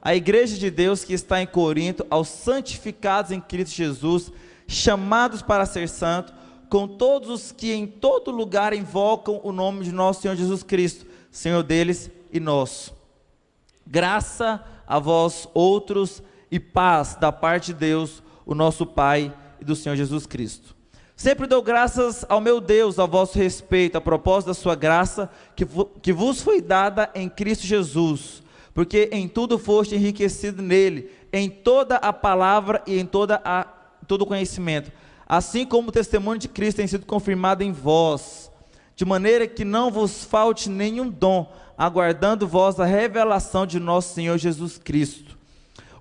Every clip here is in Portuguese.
à igreja de Deus que está em Corinto, aos santificados em Cristo Jesus, chamados para ser santos, com todos os que em todo lugar invocam o nome de nosso Senhor Jesus Cristo, Senhor deles e nosso. Graça a vós outros e paz da parte de Deus, o nosso Pai, e do Senhor Jesus Cristo. Sempre dou graças ao meu Deus a vosso respeito, a propósito da sua graça, que vos foi dada em Cristo Jesus, porque em tudo foste enriquecido nele, em toda a palavra e em todo o conhecimento, assim como o testemunho de Cristo tem sido confirmado em vós, de maneira que não vos falte nenhum dom, aguardando vós a revelação de nosso Senhor Jesus Cristo,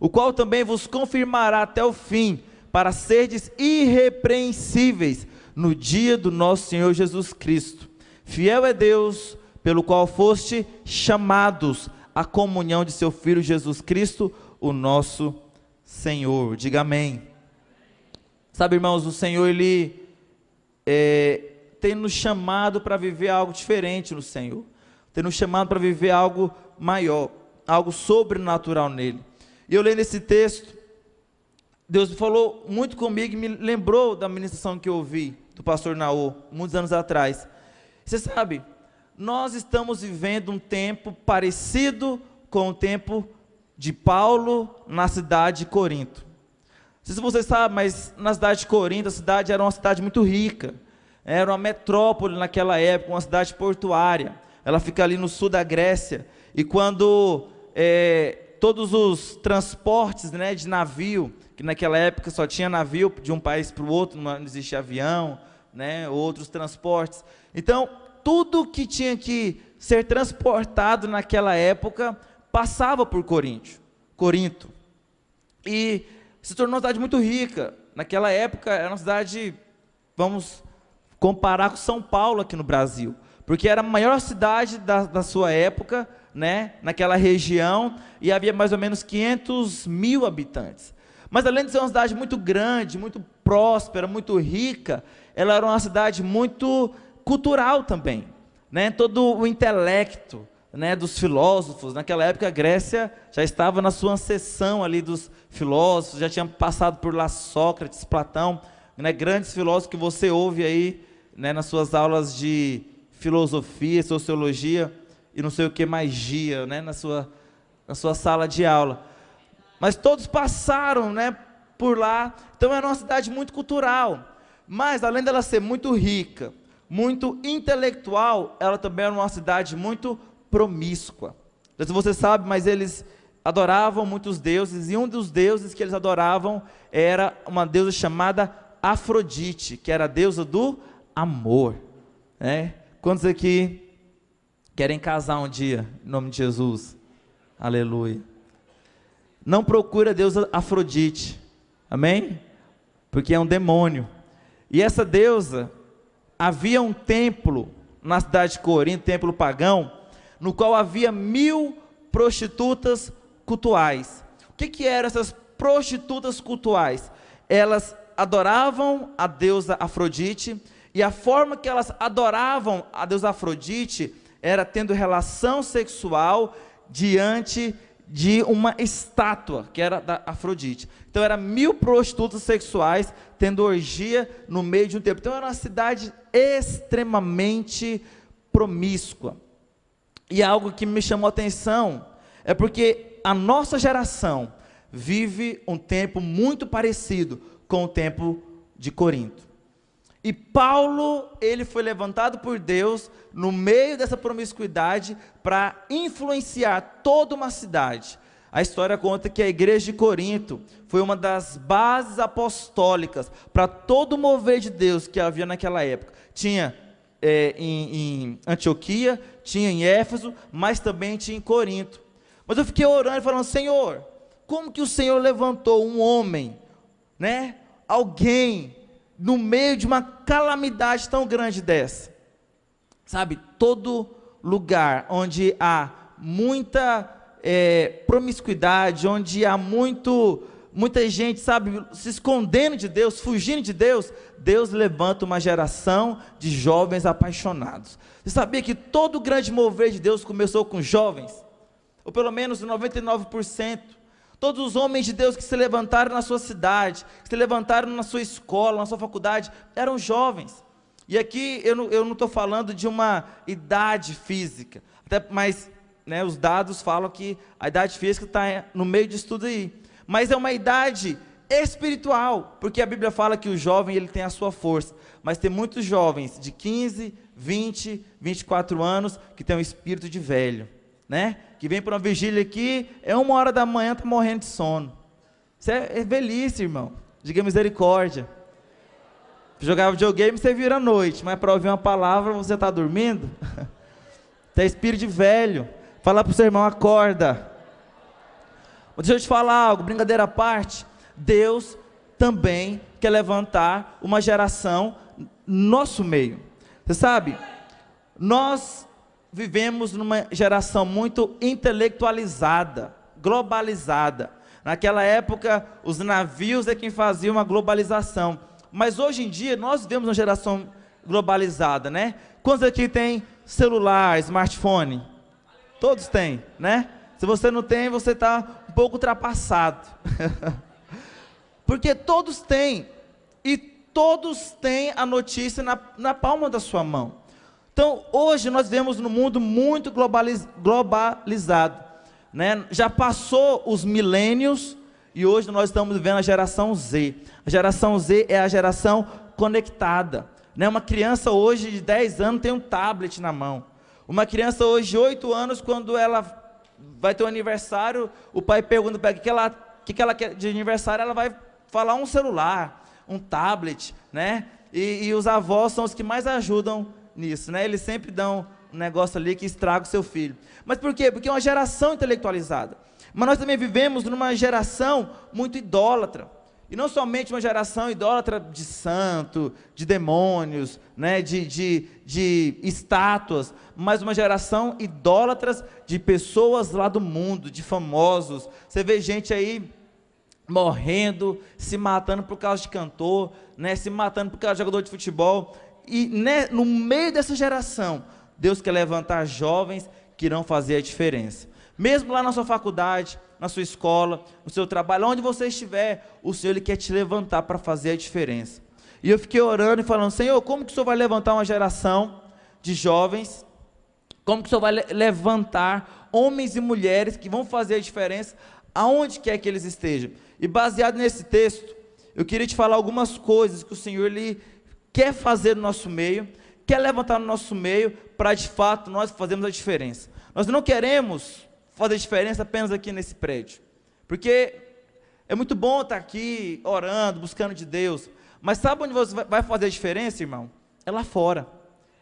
o qual também vos confirmará até o fim, para serdes irrepreensíveis no dia do nosso Senhor Jesus Cristo. Fiel é Deus, pelo qual foste chamados à comunhão de seu Filho Jesus Cristo, o nosso Senhor. Diga amém. Sabe, irmãos, o Senhor, Ele tem nos chamado para viver algo diferente no Senhor, tem nos chamado para viver algo maior, algo sobrenatural nele. E eu lendo esse texto, Deus falou muito comigo e me lembrou da ministração que eu ouvi do pastor Naô, muitos anos atrás. Você sabe, nós estamos vivendo um tempo parecido com o tempo de Paulo na cidade de Corinto. Não sei se vocês sabem, mas na cidade de Corinto, a cidade era uma cidade muito rica, era uma metrópole naquela época, uma cidade portuária. Ela fica ali no sul da Grécia, e quando todos os transportes, né, de navio, que naquela época só tinha navio de um país para o outro, não existia avião, né, outros transportes. Então, tudo que tinha que ser transportado naquela época passava por Corinto. E se tornou uma cidade muito rica. Naquela época era uma cidade, vamos comparar com São Paulo aqui no Brasil, porque era a maior cidade da sua época, né, naquela região, e havia mais ou menos 500 mil habitantes. Mas além de ser uma cidade muito grande, muito próspera, muito rica, ela era uma cidade muito cultural também, né? Todo o intelecto, né, dos filósofos, naquela época a Grécia já estava na sua ascensão ali dos filósofos, já tinha passado por lá Sócrates, Platão, né, grandes filósofos que você ouve aí, né, nas suas aulas de filosofia, sociologia e não sei o que, magia, né, na sua sala de aula. Mas todos passaram, né, por lá. Então era uma cidade muito cultural, mas além dela ser muito rica, muito intelectual, ela também era uma cidade muito promíscua. Não sei se você sabe, mas eles adoravam muitos deuses, e um dos deuses que eles adoravam era uma deusa chamada Afrodite, que era a deusa do amor, né? Quantos aqui querem casar um dia, em nome de Jesus? Aleluia. Não procura a deusa Afrodite, amém? Porque é um demônio. E essa deusa, havia um templo na cidade de Corinto, templo pagão, no qual havia 1000 prostitutas cultuais. O que eram essas prostitutas cultuais? Elas adoravam a deusa Afrodite, e a forma que elas adoravam a deusa Afrodite era tendo relação sexual diante de uma estátua, que era da Afrodite. Então eram 1000 prostitutas sexuais tendo orgia no meio de um templo. Então era uma cidade extremamente promíscua. E algo que me chamou a atenção é porque a nossa geração vive um tempo muito parecido com o tempo de Corinto. E Paulo, ele foi levantado por Deus no meio dessa promiscuidade para influenciar toda uma cidade. A história conta que a igreja de Corinto foi uma das bases apostólicas para todo o mover de Deus que havia naquela época. Tinha em Antioquia, tinha em Éfeso, mas também tinha em Corinto. Mas eu fiquei orando e falando: Senhor, como que o Senhor levantou um homem, né, alguém, no meio de uma calamidade tão grande dessa? Sabe, todo lugar onde há muita promiscuidade, onde há muita gente, sabe, se escondendo de Deus, fugindo de Deus, Deus levanta uma geração de jovens apaixonados. Você sabia que todo o grande mover de Deus começou com jovens? ou pelo menos 99%. Todos os homens de Deus que se levantaram na sua cidade, que se levantaram na sua escola, na sua faculdade, eram jovens. E aqui eu não estou falando de uma idade física, mas né, os dados falam que a idade física está no meio disso tudo aí. Mas é uma idade espiritual, porque a Bíblia fala que o jovem ele tem a sua força, mas tem muitos jovens de 15, 20, 24 anos que tem um espírito de velho, né? Que vem para uma vigília aqui, é 1h da manhã, está morrendo de sono. Isso é velhice, irmão. Diga misericórdia. Jogava videogame, você vira à noite, mas para ouvir uma palavra você está dormindo? Tem espírito de velho. Fala para o seu irmão, acorda. Deixa eu te falar algo, brincadeira à parte. Deus também quer levantar uma geração no nosso meio. Você sabe, nós vivemos numa geração muito intelectualizada, globalizada. Naquela época, os navios é quem fazia uma globalização. Mas hoje em dia, nós vivemos uma geração globalizada, né? Quantos aqui tem celular, smartphone? Todos têm, né? Se você não tem, você está um pouco ultrapassado. Porque todos têm, e todos têm a notícia na palma da sua mão. Então, hoje nós vivemos num mundo muito globalizado, né? Já passou os milênios, e hoje nós estamos vivendo a geração Z. A geração Z é a geração conectada, né? Uma criança hoje de 10 anos tem um tablet na mão. Uma criança hoje de 8 anos, quando ela vai ter um aniversário, o pai pergunta para ela o que ela quer de aniversário, ela vai falar um celular, um tablet, né? E os avós são os que mais ajudam nisso, né? Eles sempre dão um negócio ali que estraga o seu filho. Mas por quê? Porque é uma geração intelectualizada. Mas nós também vivemos numa geração muito idólatra. E não somente uma geração idólatra de santo, de demônios, né? de estátuas, mas uma geração idólatras de pessoas lá do mundo, de famosos. Você vê gente aí morrendo, se matando por causa de cantor, né? Se matando por causa de jogador de futebol. E né, no meio dessa geração, Deus quer levantar jovens que irão fazer a diferença. Mesmo lá na sua faculdade, na sua escola, no seu trabalho, onde você estiver, o Senhor ele quer te levantar para fazer a diferença. E eu fiquei orando e falando, Senhor, como que o Senhor vai levantar uma geração de jovens? Como que o Senhor vai levantar homens e mulheres que vão fazer a diferença aonde quer que eles estejam? E baseado nesse texto, eu queria te falar algumas coisas que o Senhor ele quer fazer no nosso meio, quer levantar no nosso meio, para de fato nós fazermos a diferença. Nós não queremos fazer diferença apenas aqui nesse prédio, porque é muito bom estar aqui orando, buscando de Deus, mas sabe onde você vai fazer a diferença, irmão? É lá fora,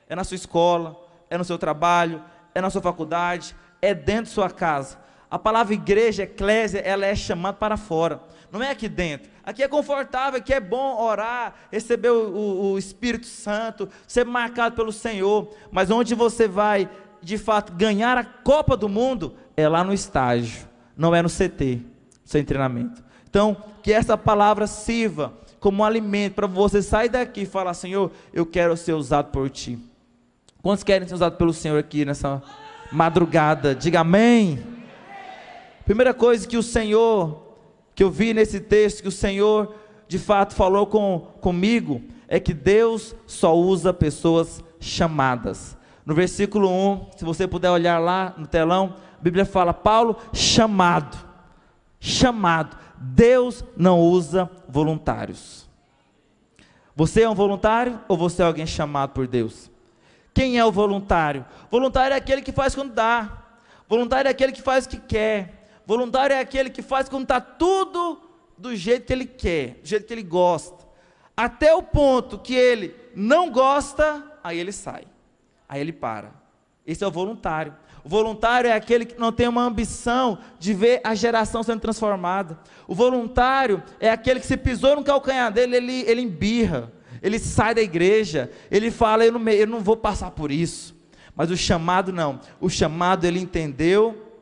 é na sua escola, é no seu trabalho, é na sua faculdade, é dentro de sua casa. A palavra igreja, eclésia, ela é chamada para fora, não é aqui dentro. Aqui é confortável, aqui é bom orar, receber o Espírito Santo, ser marcado pelo Senhor, mas onde você vai, de fato, ganhar a Copa do Mundo, é lá no estágio, não é no CT, sem treinamento. Então, que essa palavra sirva como um alimento, para você sair daqui e falar, Senhor, eu quero ser usado por Ti. Quantos querem ser usados pelo Senhor aqui nessa madrugada? Diga amém. Primeira coisa que o Senhor, que eu vi nesse texto, que o Senhor de fato falou comigo, é que Deus só usa pessoas chamadas. No versículo 1, se você puder olhar lá no telão, a Bíblia fala, Paulo, chamado, Deus não usa voluntários. Você é um voluntário ou você é alguém chamado por Deus? Quem é o voluntário? Voluntário é aquele que faz quando dá, voluntário é aquele que faz o que quer, voluntário é aquele que faz quando está tudo do jeito que ele quer, do jeito que ele gosta, até o ponto que ele não gosta, aí ele sai, aí ele para. Esse é o voluntário. O voluntário é aquele que não tem uma ambição de ver a geração sendo transformada. O voluntário é aquele que se pisou no calcanhar dele, ele embirra, ele sai da igreja, ele fala, eu não vou passar por isso. Mas o chamado não, o chamado ele entendeu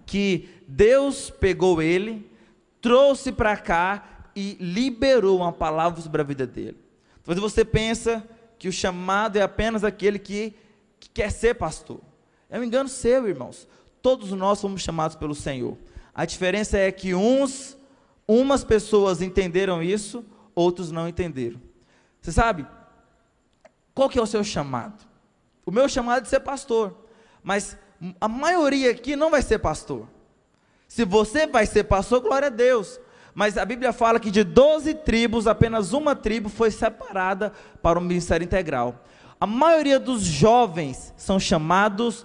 que Deus pegou ele, trouxe para cá e liberou uma palavra sobre a vida dele. Talvez você pensa que o chamado é apenas aquele que quer ser pastor. É um engano seu, irmãos. todos nós fomos chamados pelo Senhor. A diferença é que umas pessoas entenderam isso, outros não entenderam. Você sabe, qual que é o seu chamado? O meu chamado é de ser pastor, mas a maioria aqui não vai ser pastor. Se você vai ser pastor, glória a Deus. Mas a Bíblia fala que de 12 tribos, apenas uma tribo foi separada para o ministério integral. A maioria dos jovens são chamados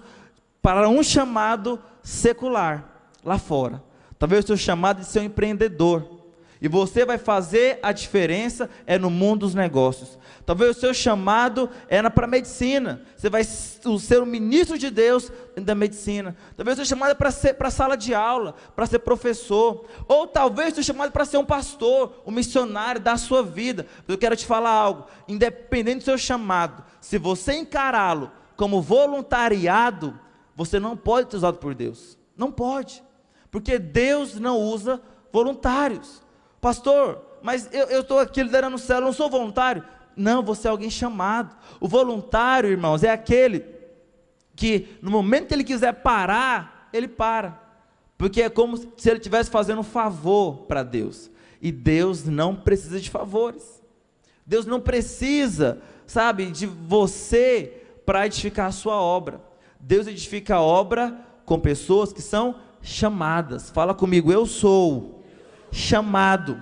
para um chamado secular, lá fora. Talvez o seu chamado de ser um empreendedor. E você vai fazer a diferença no mundo dos negócios. Talvez o seu chamado para a medicina. Você vai ser um ministro de Deus da medicina. Talvez o seu chamado para a sala de aula, para ser professor. Ou talvez o seu chamado para ser um pastor, um missionário da sua vida. Eu quero te falar algo. Independente do seu chamado, se você encará-lo como voluntariado, você não pode ser usado por Deus. Não pode. Porque Deus não usa voluntários. Pastor, mas eu estou aqui liderando o céu, eu não sou voluntário. Não, você é alguém chamado. O voluntário, irmãos, é aquele que no momento que ele quiser parar, ele para. Porque é como se ele estivesse fazendo um favor para Deus. E Deus não precisa de favores. Deus não precisa, sabe, de você para edificar a sua obra. Deus edifica a obra com pessoas que são chamadas. Fala comigo, eu sou chamado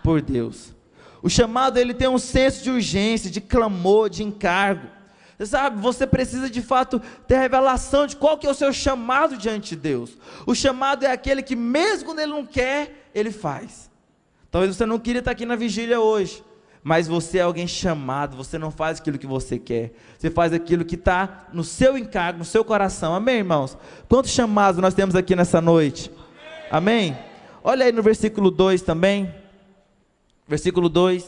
por Deus. O chamado, ele tem um senso de urgência, de clamor, de encargo. Você sabe, você precisa de fato ter revelação de qual que é o seu chamado diante de Deus. O chamado é aquele que mesmo quando ele não quer, ele faz. Talvez você não queria estar aqui na vigília hoje, mas você é alguém chamado, você não faz aquilo que você quer, você faz aquilo que está no seu encargo, no seu coração. Amém, irmãos? Quantos chamados nós temos aqui nessa noite? Amém? Olha aí no versículo 2 também, versículo 2,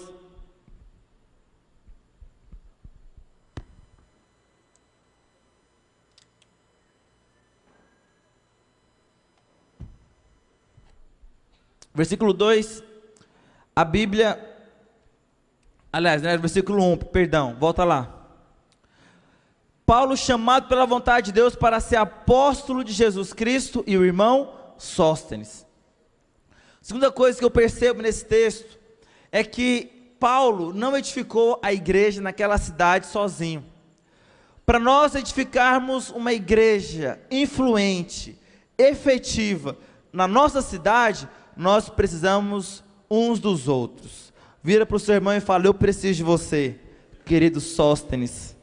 versículo 2, a Bíblia, aliás, né, versículo 1, perdão, volta lá. Paulo, chamado pela vontade de Deus para ser apóstolo de Jesus Cristo, e o irmão Sóstenes. Segunda coisa que eu percebo nesse texto é que Paulo não edificou a igreja naquela cidade sozinho. Para nós edificarmos uma igreja influente, efetiva na nossa cidade, nós precisamos uns dos outros. Vira para o seu irmão e fala: eu preciso de você, querido Sóstenes.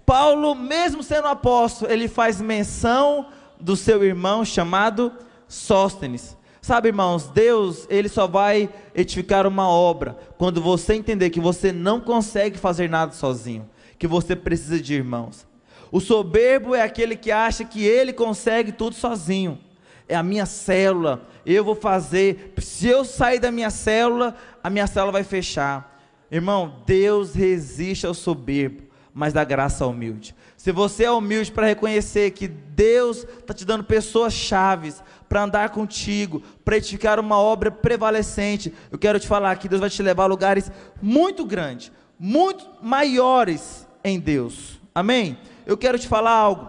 Paulo, mesmo sendo apóstolo, ele faz menção do seu irmão chamado Sóstenes. Sabe, irmãos, Deus, ele só vai edificar uma obra quando você entender que você não consegue fazer nada sozinho, que você precisa de irmãos. O soberbo é aquele que acha que ele consegue tudo sozinho. É a minha célula, eu vou fazer, se eu sair da minha célula, a minha célula vai fechar. Irmão, Deus resiste ao soberbo, mas dá graça ao humilde. Se você é humilde para reconhecer que Deus está te dando pessoas chaves para andar contigo, para edificar uma obra prevalecente, eu quero te falar que Deus vai te levar a lugares muito grandes, muito maiores em Deus. Amém? Eu quero te falar algo.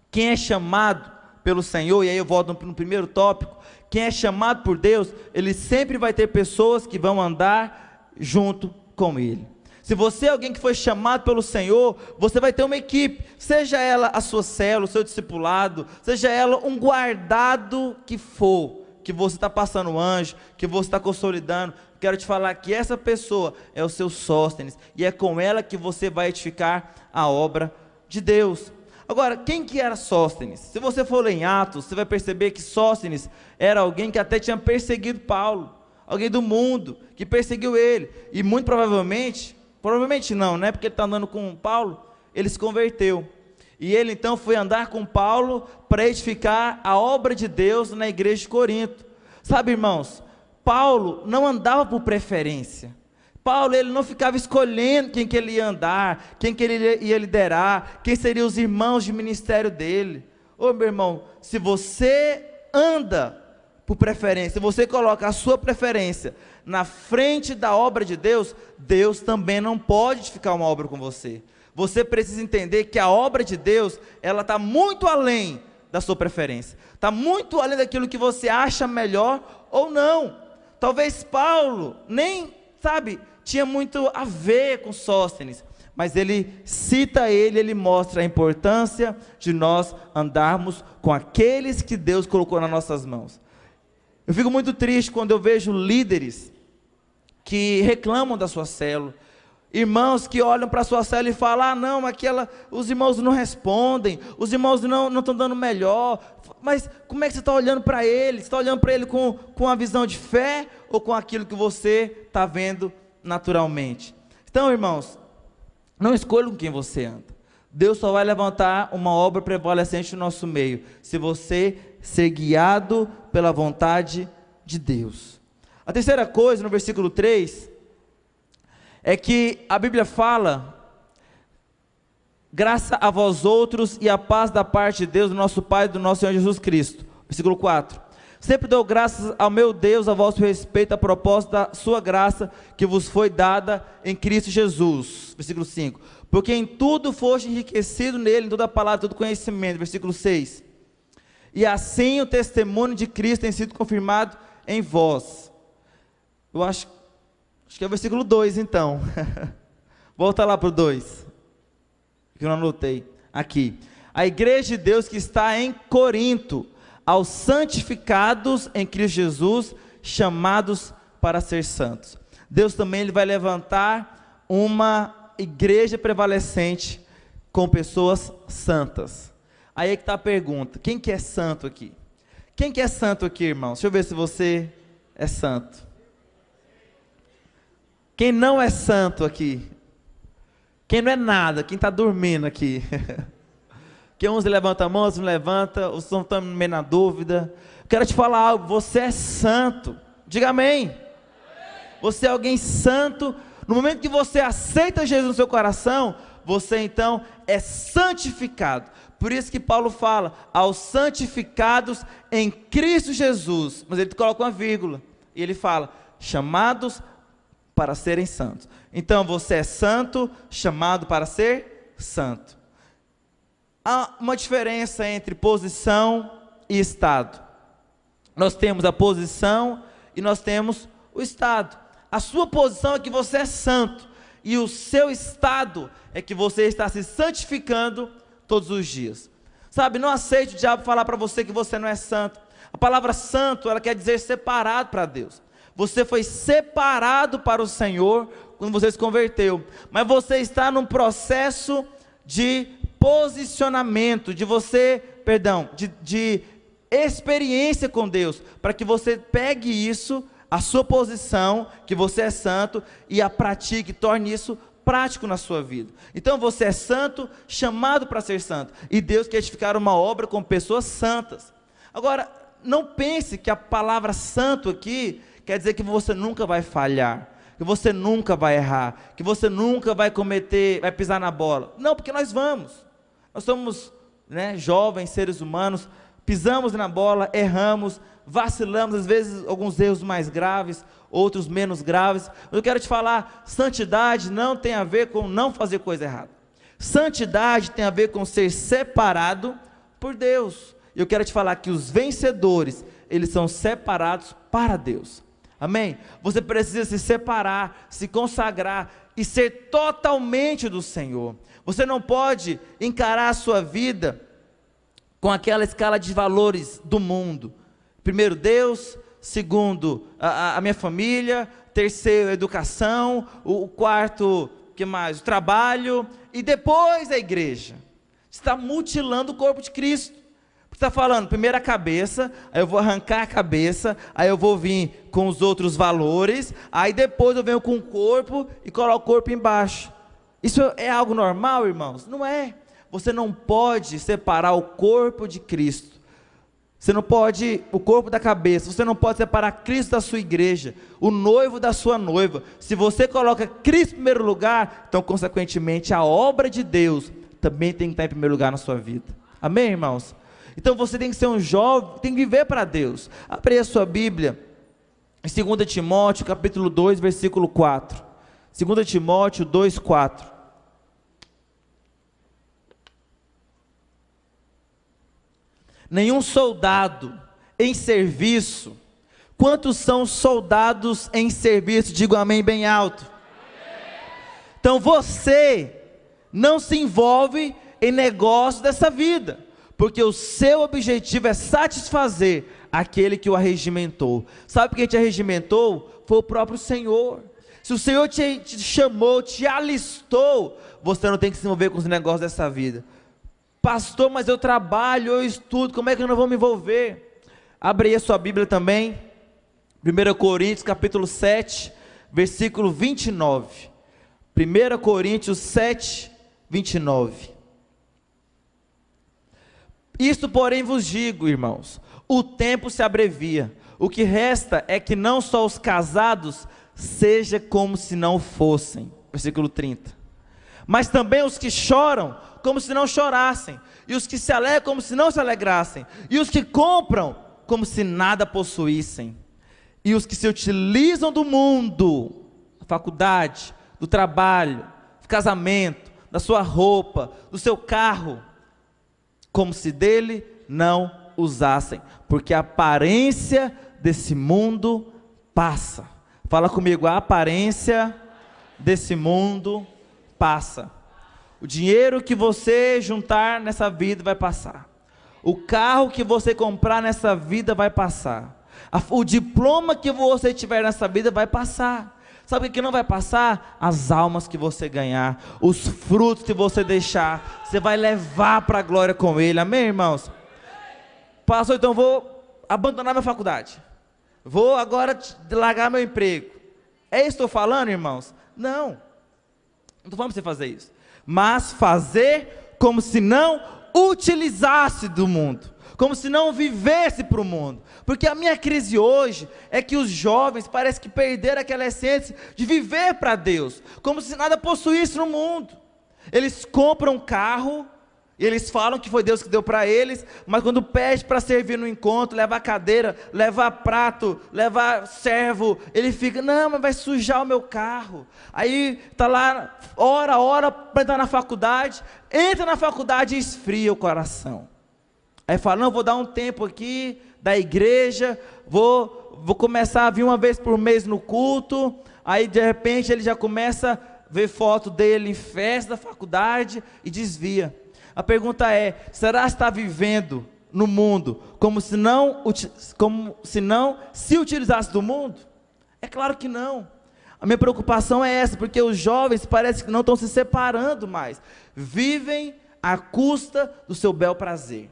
Quem é chamado pelo Senhor, e aí eu volto no primeiro tópico, quem é chamado por Deus, ele sempre vai ter pessoas que vão andar junto com ele. Se você é alguém que foi chamado pelo Senhor, você vai ter uma equipe, seja ela a sua célula, o seu discipulado, seja ela um guardado que for, que você está passando anjo, que você está consolidando. Quero te falar que essa pessoa é o seu Sóstenes, e é com ela que você vai edificar a obra de Deus. Agora, quem que era Sóstenes? Se você for ler em Atos, você vai perceber que Sóstenes era alguém que até tinha perseguido Paulo, alguém do mundo, que perseguiu ele, e muito provavelmente não, né? Porque ele está andando com Paulo, ele se converteu. E ele então foi andar com Paulo para edificar a obra de Deus na igreja de Corinto. Sabe, irmãos, Paulo não andava por preferência. Paulo, ele não ficava escolhendo quem que ele ia andar, quem que ele ia liderar, quem seriam os irmãos de ministério dele. Ô meu irmão, se você anda por preferência, se você coloca a sua preferência na frente da obra de Deus, Deus também não pode edificar uma obra com você. Você precisa entender que a obra de Deus, ela está muito além da sua preferência, está muito além daquilo que você acha melhor ou não. Talvez Paulo nem, tinha muito a ver com Sóstenes, mas ele cita ele mostra a importância de nós andarmos com aqueles que Deus colocou nas nossas mãos. Eu fico muito triste quando eu vejo líderes que reclamam da sua célula, irmãos que olham para a sua célula e falam, não, os irmãos não respondem, os irmãos não estão dando melhor. Mas como é que você está olhando para ele? Você está olhando para ele com a visão de fé ou com aquilo que você está vendo naturalmente? Então, irmãos, não escolha com quem você anda. Deus só vai levantar uma obra prevalecente no nosso meio, se você ser guiado pela vontade de Deus. A terceira coisa, no versículo 3, é que a Bíblia fala, graça a vós outros e a paz da parte de Deus, do nosso Pai e do nosso Senhor Jesus Cristo. Versículo 4. Sempre dou graças ao meu Deus a vosso respeito, a propósito da sua graça que vos foi dada em Cristo Jesus. Versículo 5. Porque em tudo foste enriquecido nele, em toda a palavra, todo conhecimento. Versículo 6. E assim o testemunho de Cristo tem sido confirmado em vós. Eu acho que é o versículo 2 então. Volta lá para o 2. Que eu não anotei. Aqui. A igreja de Deus que está em Corinto, aos santificados em Cristo Jesus, chamados para ser santos. Deus também ele vai levantar uma igreja prevalecente com pessoas santas. Aí é que está a pergunta, quem que é santo aqui? Quem que é santo aqui, irmão? Deixa eu ver se você é santo. Quem não é santo aqui? Quem não é nada? Quem está dormindo aqui? Que uns levantam a mão, outros não levantam, os que estão meio na dúvida. Quero te falar algo, você é santo. Diga amém. Você é alguém santo. No momento que você aceita Jesus no seu coração, você então é santificado. Por isso que Paulo fala, aos santificados em Cristo Jesus. Mas ele coloca uma vírgula, e ele fala, chamados para serem santos. Então você é santo, chamado para ser santo. Há uma diferença entre posição e estado. Nós temos a posição e nós temos o estado. A sua posição é que você é santo, e o seu estado é que você está se santificando todos os dias. Não aceite o diabo falar para você que você não é santo. A palavra santo, ela quer dizer separado para Deus. Você foi separado para o Senhor quando você se converteu, mas você está num processo de posicionamento, de experiência com Deus, para que você pegue isso, a sua posição, que você é santo, e a pratique, torne isso prático na sua vida. Então você é santo, chamado para ser santo, e Deus quer edificar uma obra com pessoas santas. Agora, não pense que a palavra santo aqui quer dizer que você nunca vai falhar, que você nunca vai errar, que você nunca vai pisar na bola. Não, porque nós somos jovens seres humanos, pisamos na bola, erramos, vacilamos, às vezes alguns erros mais graves, outros menos graves. Eu quero te falar, santidade não tem a ver com não fazer coisa errada. Santidade tem a ver com ser separado por Deus. Eu quero te falar que os vencedores, eles são separados para Deus. Amém? Você precisa se separar, se consagrar e ser totalmente do Senhor. Você não pode encarar a sua vida com aquela escala de valores do mundo. Primeiro Deus, segundo a minha família, terceiro a educação, o quarto, que mais? O trabalho, e depois a igreja. Você está mutilando o corpo de Cristo. Você está falando, primeiro a cabeça, aí eu vou arrancar a cabeça, aí eu vou vir com os outros valores, aí depois eu venho com o corpo e coloco o corpo embaixo. Isso é algo normal, irmãos? Não é. Você não pode separar o corpo de Cristo. Você não pode, o corpo da cabeça, você não pode separar Cristo da sua igreja, o noivo da sua noiva. Se você coloca Cristo em primeiro lugar, então consequentemente a obra de Deus também tem que estar em primeiro lugar na sua vida. Amém, irmãos? Então você tem que ser um jovem, tem que viver para Deus. Abra a sua Bíblia em 2 Timóteo capítulo 2, versículo 4. 2 Timóteo 2, 4. nenhum soldado em serviço. Quantos são soldados em serviço? Digo amém bem alto. Então você não se envolve em negócio dessa vida, porque o seu objetivo é satisfazer aquele que o arregimentou. Sabe por que te arregimentou? Foi o próprio Senhor. Se o Senhor te chamou, te alistou, você não tem que se envolver com os negócios dessa vida. Pastor, mas eu trabalho, eu estudo, como é que eu não vou me envolver? Abre aí a sua Bíblia também, 1 Coríntios capítulo 7, versículo 29. 1 Coríntios 7, 29. Isto porém vos digo, irmãos, o tempo se abrevia, o que resta é que não só os casados seja como se não fossem, versículo 30, mas também os que choram, como se não chorassem, e os que se alegram, como se não se alegrassem, e os que compram, como se nada possuíssem, e os que se utilizam do mundo, da faculdade, do trabalho, do casamento, da sua roupa, do seu carro, como se dele não usassem, porque a aparência desse mundo passa. Fala comigo, a aparência desse mundo passa. O dinheiro que você juntar nessa vida vai passar. O carro que você comprar nessa vida vai passar. O diploma que você tiver nessa vida vai passar. Sabe o que não vai passar? As almas que você ganhar, os frutos que você deixar, você vai levar para a glória com Ele, amém, irmãos? Pastor, então vou abandonar minha faculdade, vou agora largar meu emprego. É isso que estou falando, irmãos? Não estou falando para você fazer isso, mas fazer como se não utilizasse do mundo, como se não vivesse para o mundo. Porque a minha crise hoje é que os jovens parece que perderam aquela essência de viver para Deus, como se nada possuísse no mundo. Eles compram um carro, e eles falam que foi Deus que deu para eles, mas quando pede para servir no encontro, levar cadeira, levar prato, levar servo, ele fica, não, mas vai sujar o meu carro. Aí está lá, ora para entrar na faculdade, entra na faculdade e esfria o coração. Aí fala, não, vou dar um tempo aqui da igreja, vou começar a vir uma vez por mês no culto. Aí de repente ele já começa a ver foto dele em festa da faculdade e desvia. A pergunta é, será que está vivendo no mundo como se não se utilizasse do mundo? É claro que não. A minha preocupação é essa, porque os jovens parece que não estão se separando mais, vivem à custa do seu bel prazer.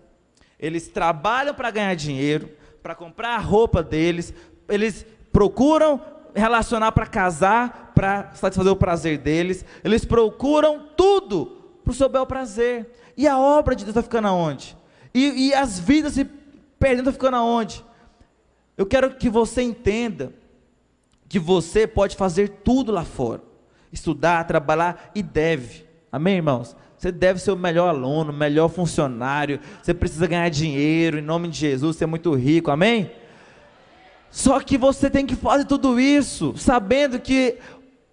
Eles trabalham para ganhar dinheiro, para comprar a roupa deles, eles procuram relacionar para casar, para satisfazer o prazer deles, eles procuram tudo para o seu bel prazer. E a obra de Deus está ficando aonde? E as vidas se perdendo, estão ficando aonde? Eu quero que você entenda que você pode fazer tudo lá fora, estudar, trabalhar e deve, amém, irmãos? Você deve ser o melhor aluno, o melhor funcionário, você precisa ganhar dinheiro, em nome de Jesus, ser muito rico, amém? Só que você tem que fazer tudo isso, sabendo que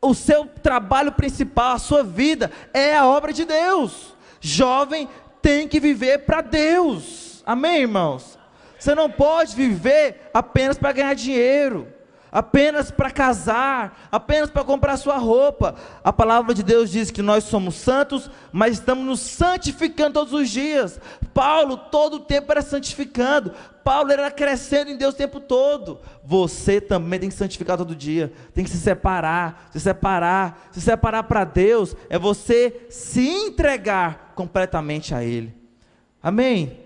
o seu trabalho principal, a sua vida, é a obra de Deus. Jovem tem que viver para Deus, amém, irmãos? Você não pode viver apenas para ganhar dinheiro, apenas para casar, apenas para comprar sua roupa. A palavra de Deus diz que nós somos santos, mas estamos nos santificando todos os dias. Paulo todo o tempo era santificando, Paulo era crescendo em Deus o tempo todo. Você também tem que santificar todo dia, tem que se separar para Deus, é você se entregar completamente a Ele, amém?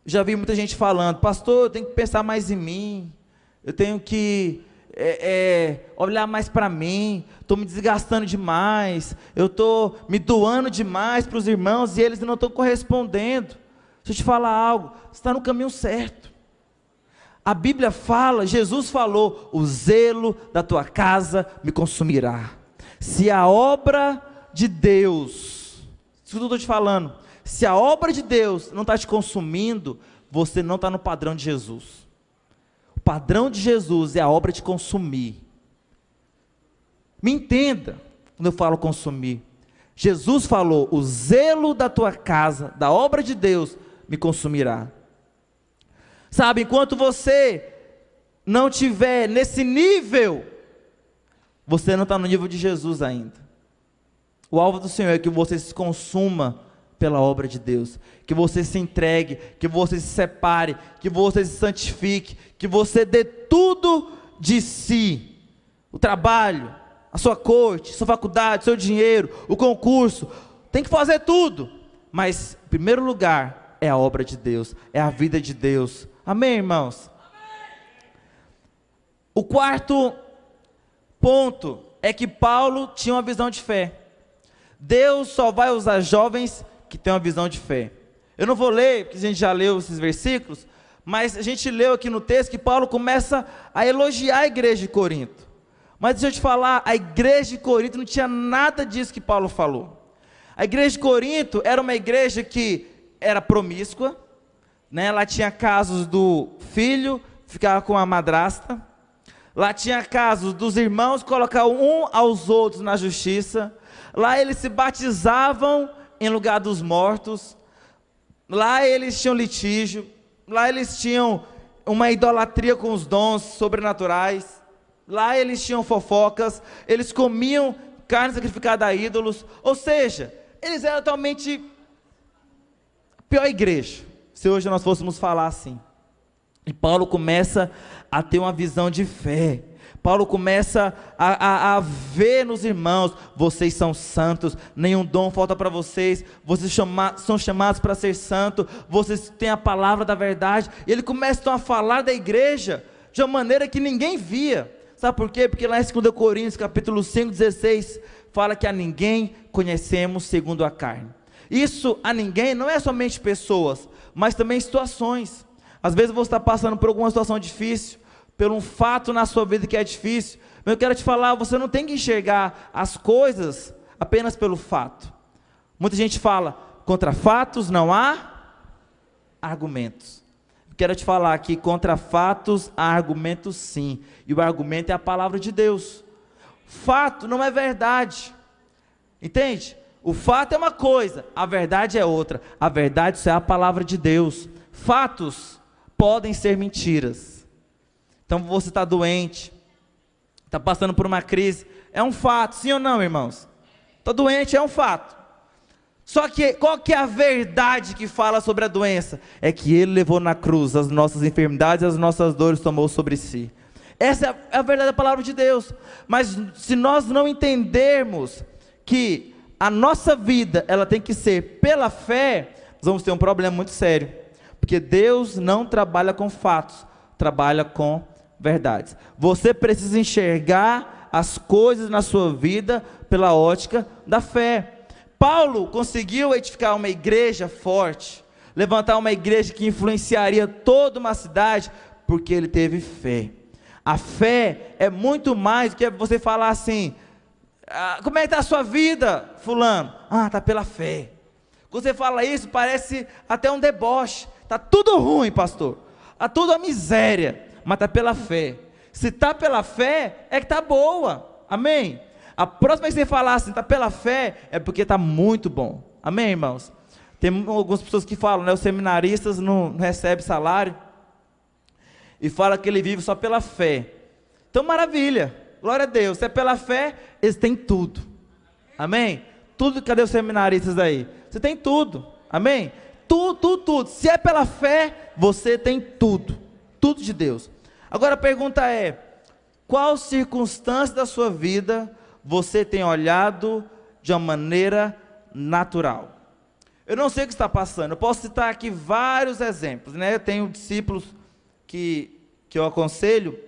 Já vi muita gente falando, pastor, eu tenho que pensar mais em mim, eu tenho que olhar mais para mim, estou me desgastando demais, eu estou me doando demais para os irmãos e eles não estão correspondendo. Deixa eu te falar algo, você está no caminho certo. A Bíblia fala, Jesus falou, o zelo da tua casa me consumirá. Se a obra de Deus, isso que eu estou te falando, se a obra de Deus não está te consumindo, você não está no padrão de Jesus. O padrão de Jesus é a obra de consumir. Me entenda quando eu falo consumir. Jesus falou, o zelo da tua casa, da obra de Deus, me consumirá. Sabe, enquanto você não tiver nesse nível, você não está no nível de Jesus ainda. O alvo do Senhor é que você se consuma pela obra de Deus, que você se entregue, que você se separe, que você se santifique, que você dê tudo de si, o trabalho, a sua corte, sua faculdade, seu dinheiro, o concurso, tem que fazer tudo, mas em primeiro lugar é a obra de Deus, é a vida de Deus. Amém, irmãos? O quarto ponto é que Paulo tinha uma visão de fé. Deus só vai usar jovens que têm uma visão de fé. Eu não vou ler, porque a gente já leu esses versículos, mas a gente leu aqui no texto que Paulo começa a elogiar a igreja de Corinto. Mas deixa eu te falar, a igreja de Corinto não tinha nada disso que Paulo falou. A igreja de Corinto era uma igreja que era promíscua, né? Lá tinha casos do filho ficar com a madrasta, lá tinha casos dos irmãos colocar um aos outros na justiça, lá eles se batizavam em lugar dos mortos, lá eles tinham litígio, lá eles tinham uma idolatria com os dons sobrenaturais, lá eles tinham fofocas, eles comiam carne sacrificada a ídolos, ou seja, eles eram totalmente a pior igreja, se hoje nós fôssemos falar assim. E Paulo começa a ter uma visão de fé. Paulo começa a ver nos irmãos, vocês são santos, nenhum dom falta para vocês, vocês são chamados para ser santos, vocês têm a palavra da verdade. E ele começa então a falar da igreja de uma maneira que ninguém via. Sabe por quê? Porque lá em 2 Coríntios capítulo 5, 16, fala que a ninguém conhecemos segundo a carne. Isso a ninguém não é somente pessoas, mas também situações. Às vezes você está passando por alguma situação difícil, por um fato na sua vida que é difícil, mas eu quero te falar, você não tem que enxergar as coisas apenas pelo fato. Muita gente fala, contra fatos não há argumentos. Eu quero te falar que contra fatos há argumentos sim, e o argumento é a palavra de Deus. Fato não é verdade, entende? O fato é uma coisa, a verdade é outra. A verdade é a palavra de Deus. Fatos podem ser mentiras. Então você está doente, está passando por uma crise, é um fato, sim ou não, irmãos? Está doente, é um fato. Só que qual que é a verdade que fala sobre a doença? É que Ele levou na cruz as nossas enfermidades, as nossas dores tomou sobre si. Essa é a verdade da palavra de Deus. Mas se nós não entendermos que a nossa vida, ela tem que ser pela fé, nós vamos ter um problema muito sério. Porque Deus não trabalha com fatos, trabalha com verdades. Você precisa enxergar as coisas na sua vida pela ótica da fé. Paulo conseguiu edificar uma igreja forte, levantar uma igreja que influenciaria toda uma cidade, porque ele teve fé. A fé é muito mais do que você falar assim, como é que está a sua vida, fulano? Está pela fé. Quando você fala isso, parece até um deboche. Está tudo ruim, pastor. Está tudo a miséria, mas está pela fé. Se está pela fé, é que está boa. Amém? A próxima vez que você falar assim, está pela fé, é porque está muito bom. Amém, irmãos? Tem algumas pessoas que falam, né? Os seminaristas não recebem salário. E fala que ele vive só pela fé. Então, maravilha. Glória a Deus. Se é pela fé, eles têm tudo. Amém? Tudo, cadê os seminaristas aí? Você tem tudo. Amém? Tudo. Se é pela fé, você tem tudo. Tudo de Deus. Agora a pergunta é, qual circunstância da sua vida você tem olhado de uma maneira natural? Eu não sei o que está passando. Eu posso citar aqui vários exemplos, né? Eu tenho discípulos que eu aconselho,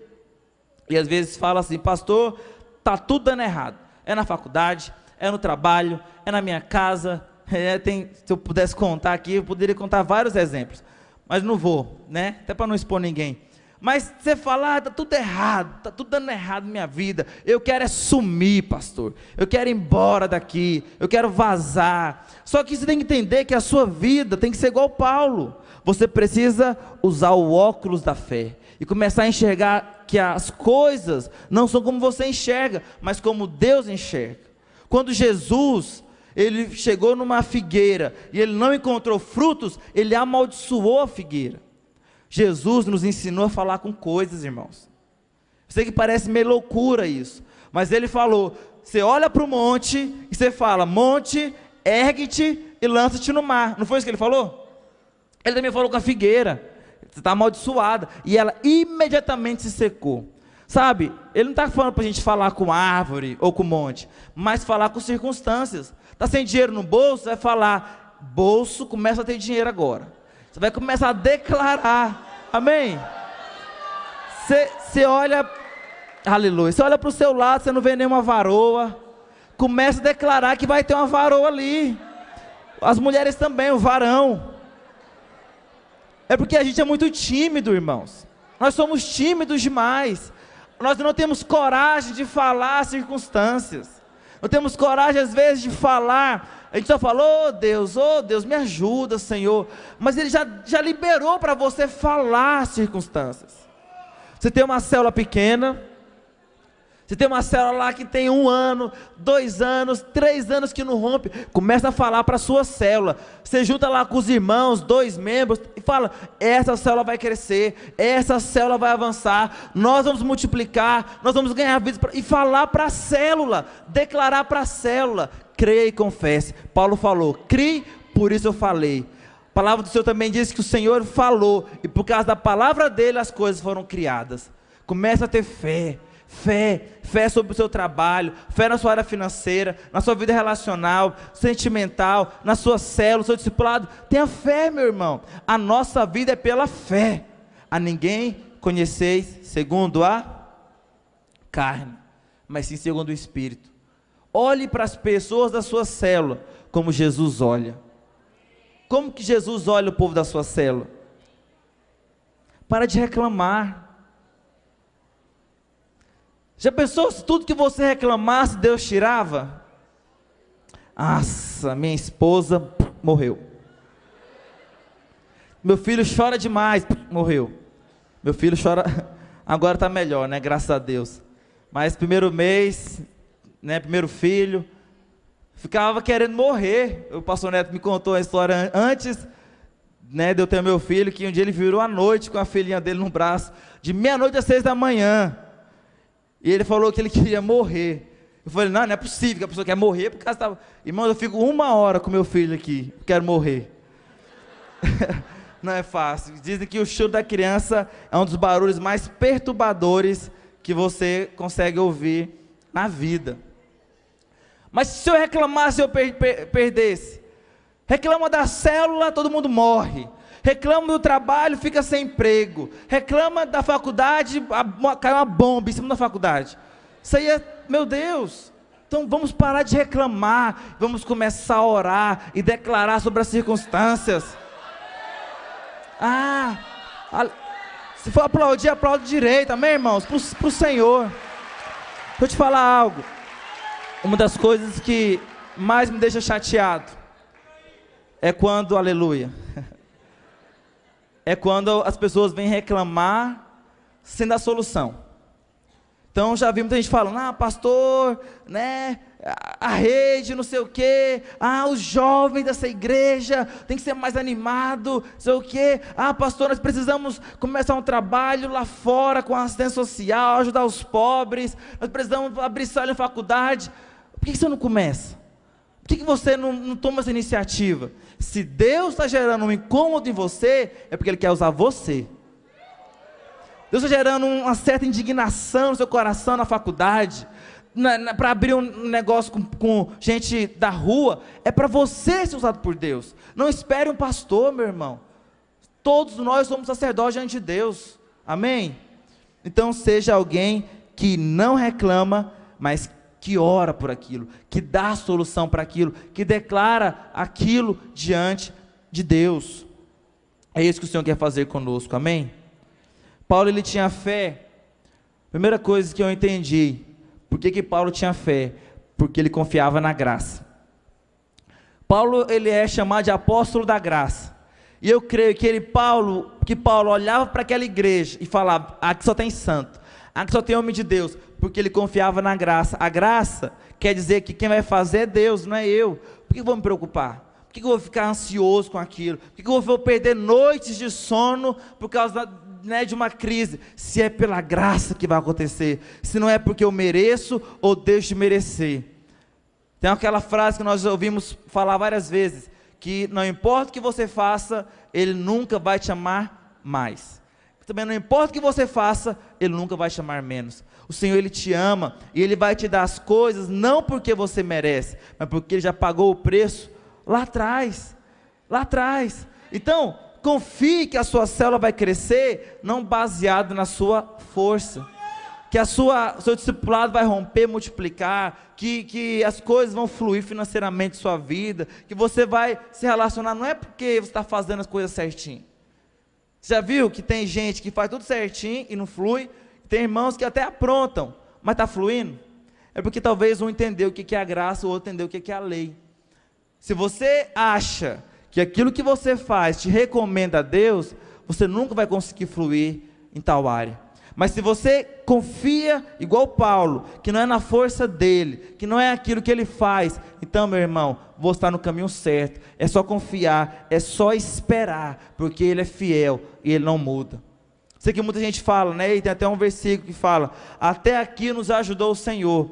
e às vezes fala assim, pastor, está tudo dando errado. É na faculdade, é no trabalho, é na minha casa. Se eu pudesse contar aqui, eu poderia contar vários exemplos, mas não vou, né? Até para não expor ninguém. Mas você fala, está tudo errado, está tudo dando errado na minha vida, eu quero é sumir, pastor, eu quero ir embora daqui, eu quero vazar. Só que você tem que entender que a sua vida tem que ser igual Paulo. Você precisa usar o óculos da fé e começar a enxergar que as coisas não são como você enxerga, mas como Deus enxerga. Quando Jesus, Ele chegou numa figueira e ele não encontrou frutos, ele amaldiçoou a figueira. Jesus nos ensinou a falar com coisas, irmãos. Sei que parece meio loucura isso, mas ele falou, você olha para o monte e você fala, monte, ergue-te e lança-te no mar. Não foi isso que ele falou? Ele também falou com a figueira, você está amaldiçoada, e ela imediatamente se secou. Sabe, ele não está falando para a gente falar com árvore ou com monte, mas falar com circunstâncias. Está sem dinheiro no bolso, vai falar, bolso, começa a ter dinheiro agora. Você vai começar a declarar, amém? Você olha, aleluia, você olha para o seu lado, você não vê nenhuma varoa, começa a declarar que vai ter uma varoa ali. As mulheres também, o varão. É porque a gente é muito tímido, irmãos. Nós somos tímidos demais. Nós não temos coragem de falar as circunstâncias. Não temos coragem às vezes de falar. A gente só fala, oh Deus, me ajuda, Senhor. Mas Ele já liberou para você falar as circunstâncias. Você tem uma célula pequena, você tem uma célula lá que tem 1 ano, 2 anos, 3 anos que não rompe, começa a falar para a sua célula, você junta lá com os irmãos, 2 membros, e fala, essa célula vai crescer, essa célula vai avançar, nós vamos multiplicar, nós vamos ganhar vidas, e falar para a célula, declarar para a célula, creia e confesse. Paulo falou, crie, por isso eu falei. A palavra do Senhor também diz que o Senhor falou, e por causa da palavra dele as coisas foram criadas. Começa a ter fé. Fé sobre o seu trabalho, fé na sua área financeira, na sua vida relacional, sentimental, na sua célula, no seu discipulado. Tenha fé, meu irmão. A nossa vida é pela fé. A ninguém conheceis segundo a carne, mas sim segundo o Espírito. Olhe para as pessoas da sua célula como Jesus olha. Como que Jesus olha o povo da sua célula? Para de reclamar. Já pensou se tudo que você reclamasse, Deus tirava? Nossa, minha esposa morreu. Meu filho chora demais, morreu. Meu filho chora, agora está melhor, né? Graças a Deus. Mas primeiro mês, né? Primeiro filho, ficava querendo morrer. O pastor Neto me contou a história antes, né? De eu ter meu filho, que um dia ele virou à noite com a filhinha dele no braço, de meia-noite às 6 da manhã. E ele falou que ele queria morrer. Eu falei, não é possível que a pessoa quer morrer, porque estava... Irmão, eu fico 1 hora com meu filho aqui, quero morrer. Não é fácil. Dizem que o choro da criança é um dos barulhos mais perturbadores que você consegue ouvir na vida. Mas se eu reclamasse, eu perdesse. Reclama da célula, todo mundo morre. Reclama do trabalho, fica sem emprego. Reclama da faculdade, cai uma bomba em cima da faculdade. Isso aí é, meu Deus. Então vamos parar de reclamar, vamos começar a orar e declarar sobre as circunstâncias. Se for aplaudir, aplaude direito, amém, irmãos? Para o Senhor. Deixa eu te falar algo. Uma das coisas que mais me deixa chateado é quando, aleluia, é quando as pessoas vêm reclamar sem dar solução. Então já vi muita gente falando, pastor, né, a rede, não sei o quê, os jovens dessa igreja tem que ser mais animado, não sei o quê, pastor, nós precisamos começar um trabalho lá fora com assistência social, ajudar os pobres, nós precisamos abrir sala em faculdade. Por que você não começa? Por que você não toma essa iniciativa? Se Deus está gerando um incômodo em você, é porque Ele quer usar você. Deus está gerando uma certa indignação no seu coração na faculdade, para abrir um negócio com gente da rua, é para você ser usado por Deus. Não espere um pastor, meu irmão. Todos nós somos sacerdotes diante de Deus. Amém? Então seja alguém que não reclama, mas que ora por aquilo, que dá a solução para aquilo, que declara aquilo diante de Deus. É isso que o Senhor quer fazer conosco, amém? Paulo, ele tinha fé. Primeira coisa que eu entendi, por que Paulo tinha fé? Porque ele confiava na graça. Paulo, ele é chamado de apóstolo da graça, e eu creio que Paulo olhava para aquela igreja e falava, aqui só tem santo, aqui só tem homem de Deus, porque ele confiava na graça. A graça quer dizer que quem vai fazer é Deus, não é eu, por que eu vou me preocupar? Por que eu vou ficar ansioso com aquilo? Por que eu vou perder noites de sono por causa de uma crise? Se é pela graça que vai acontecer, se não é porque eu mereço ou deixo de merecer. Tem aquela frase que nós ouvimos falar várias vezes, que não importa o que você faça, Ele nunca vai te amar mais. Também não importa o que você faça, Ele nunca vai te amar menos. O Senhor, Ele te ama, e Ele vai te dar as coisas, não porque você merece, mas porque Ele já pagou o preço lá atrás, então, confie que a sua célula vai crescer, não baseado na sua força, que seu discipulado vai romper, multiplicar, que as coisas vão fluir financeiramente em sua vida, que você vai se relacionar, não é porque você está fazendo as coisas certinho. Você já viu que tem gente que faz tudo certinho e não flui? Tem irmãos que até aprontam, mas está fluindo? É porque talvez um entendeu o que é a graça, o outro entendeu o que é a lei. Se você acha que aquilo que você faz te recomenda a Deus, você nunca vai conseguir fluir em tal área. Mas se você confia, igual Paulo, que não é na força dele, que não é aquilo que ele faz, então, meu irmão, você está no caminho certo. É só confiar, é só esperar, porque Ele é fiel e Ele não muda. Sei que muita gente fala, né? E tem até um versículo que fala: até aqui nos ajudou o Senhor.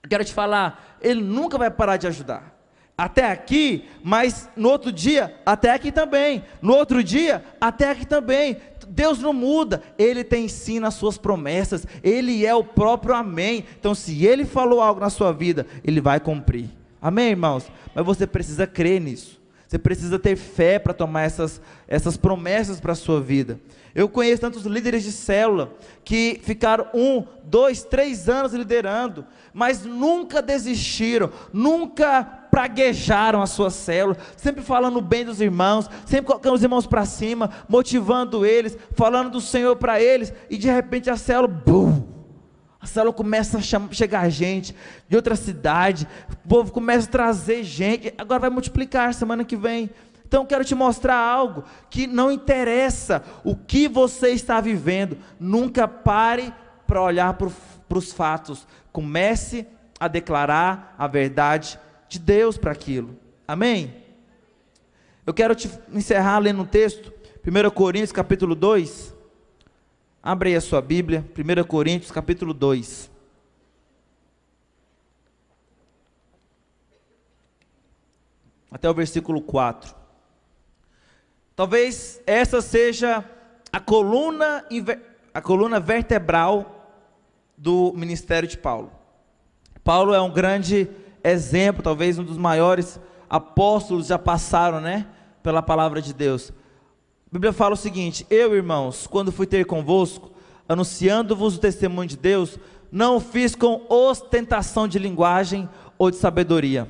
Eu quero te falar, Ele nunca vai parar de ajudar. Até aqui, mas no outro dia, até aqui também. No outro dia, até aqui também. Deus não muda, Ele tem sim nas suas promessas, Ele é o próprio amém. Então se Ele falou algo na sua vida, Ele vai cumprir, amém, irmãos? Mas você precisa crer nisso, você precisa ter fé para tomar essas promessas para a sua vida. Eu conheço tantos líderes de célula, que ficaram 1, 2, 3 anos liderando, mas nunca desistiram, nunca praguejaram a sua célula, sempre falando bem dos irmãos, sempre colocando os irmãos para cima, motivando eles, falando do Senhor para eles, e de repente a célula, bum, a célula começa a chegar gente de outra cidade, o povo começa a trazer gente, agora vai multiplicar semana que vem. Então quero te mostrar algo, que não interessa o que você está vivendo, nunca pare para olhar para os fatos, comece a declarar a verdade de Deus para aquilo, amém? Eu quero te encerrar lendo um texto, 1 Coríntios capítulo 2, abre aí a sua Bíblia, 1 Coríntios capítulo 2, até o versículo 4, talvez essa seja a coluna vertebral do ministério de Paulo. Paulo é um grande exemplo, talvez um dos maiores apóstolos já passaram, né, pela palavra de Deus. A Bíblia fala o seguinte: eu, irmãos, quando fui ter convosco, anunciando-vos o testemunho de Deus, não o fiz com ostentação de linguagem ou de sabedoria,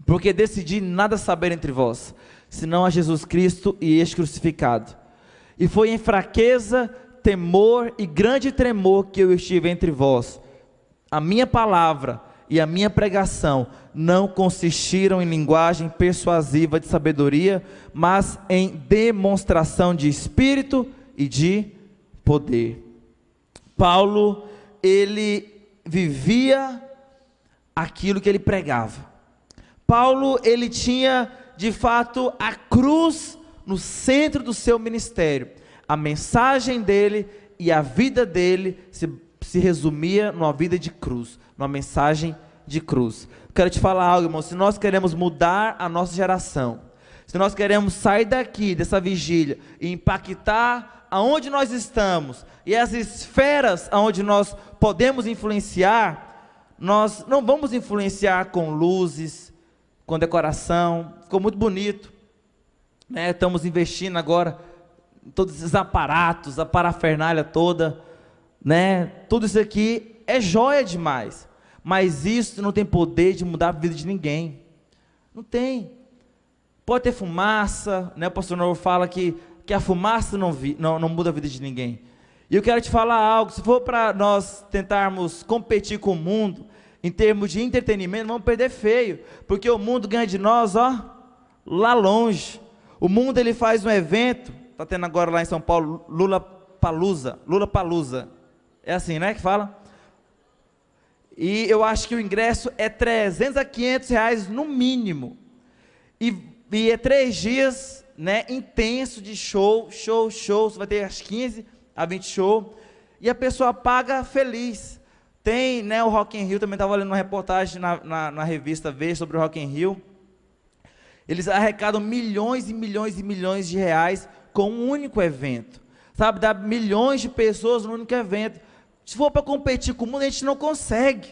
porque decidi nada saber entre vós, senão a Jesus Cristo e este crucificado. E foi em fraqueza, temor e grande tremor que eu estive entre vós. A minha palavra e a minha pregação não consistiram em linguagem persuasiva de sabedoria, mas em demonstração de espírito e de poder. Paulo, ele vivia aquilo que ele pregava. Paulo, ele tinha de fato a cruz no centro do seu ministério. A mensagem dele e a vida dele se resumia numa vida de cruz, numa mensagem de cruz. Quero te falar algo, irmão, se nós queremos mudar a nossa geração, se nós queremos sair daqui, dessa vigília, e impactar aonde nós estamos, e as esferas aonde nós podemos influenciar, nós não vamos influenciar com luzes, com decoração. Ficou muito bonito, né? Estamos investindo agora em todos esses aparatos, a parafernália toda, né? Tudo isso aqui é joia demais, mas isso não tem poder de mudar a vida de ninguém. Não tem. Pode ter fumaça, né? O pastor Novo fala que a fumaça não muda a vida de ninguém. E eu quero te falar algo: se for para nós tentarmos competir com o mundo em termos de entretenimento, vamos perder feio, porque o mundo ganha de nós, ó, lá longe. O mundo, ele faz um evento, está tendo agora lá em São Paulo, Lula Palusa, é assim, né, que fala? E eu acho que o ingresso é 300 a 500 reais no mínimo. E é 3 dias, né, intenso de show. Você vai ter as 15 a 20 shows. E a pessoa paga feliz. Tem, né, o Rock in Rio, também estava olhando uma reportagem na revista Veja sobre o Rock in Rio. Eles arrecadam milhões e milhões e milhões de reais com um único evento. Sabe, dá milhões de pessoas no único evento. Se for para competir com o mundo, a gente não consegue.